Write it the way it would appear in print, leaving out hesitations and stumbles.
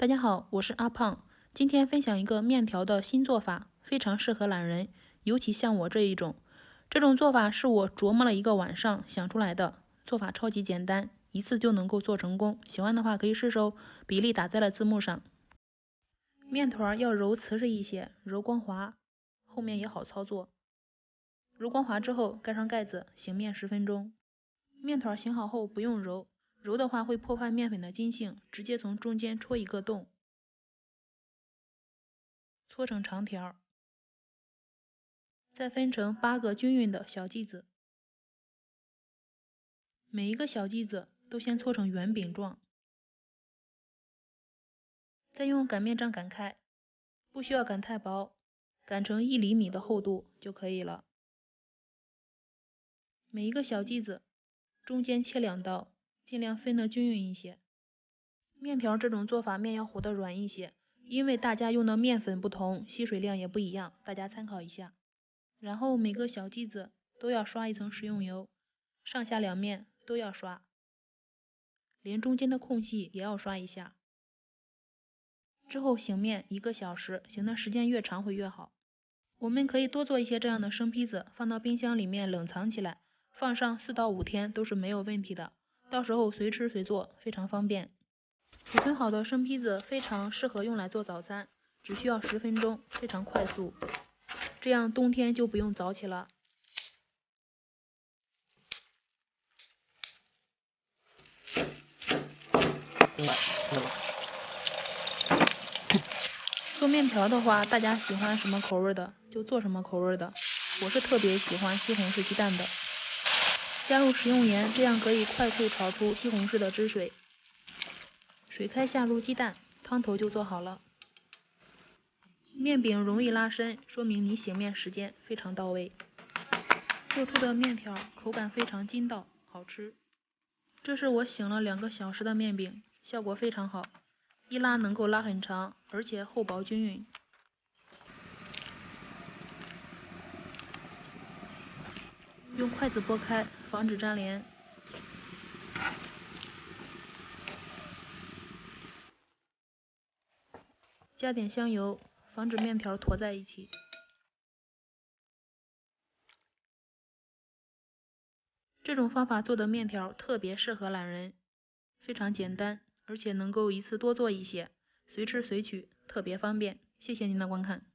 大家好，我是阿胖，今天分享一个面条的新做法，非常适合懒人，尤其像我这一种。这种做法是我琢磨了一个晚上想出来的，做法超级简单，一次就能够做成功。喜欢的话可以试试哦，比例打在了字幕上。面团要揉瓷实一些，揉光滑，后面也好操作。揉光滑之后，盖上盖子，醒面10分钟。面团醒好后不用揉，揉的话会破坏面粉的筋性，直接从中间戳一个洞。搓成长条，再分成8个均匀的小剂子，每一个小剂子都先搓成圆饼状，再用擀面杖擀开，不需要擀太薄，擀成1厘米的厚度就可以了。每一个小剂子中间切2刀，尽量分得均匀一些。面条这种做法面要和得软一些，因为大家用的面粉不同，吸水量也不一样，大家参考一下。然后每个小剂子都要刷一层食用油，上下两面都要刷，连中间的空隙也要刷一下。之后醒面1个小时，醒的时间越长会越好。我们可以多做一些这样的生坯子，放到冰箱里面冷藏起来，放上4到5天都是没有问题的，到时候随吃随做，非常方便。储存好的生坯子非常适合用来做早餐，只需要10分钟，非常快速，这样冬天就不用早起了。做面条的话，大家喜欢什么口味的就做什么口味的，我是特别喜欢西红柿鸡蛋的。加入食用盐，这样可以快速炒出西红柿的汁水。水开下入鸡蛋，汤头就做好了。面饼容易拉伸，说明你醒面时间非常到位。做出的面条口感非常筋道，好吃。这是我醒了2个小时的面饼，效果非常好，一拉能够拉很长，而且厚薄均匀。用筷子拨开，防止粘连。加点香油，防止面条坨在一起。这种方法做的面条特别适合懒人，非常简单，而且能够一次多做一些，随吃随取，特别方便。谢谢您的观看。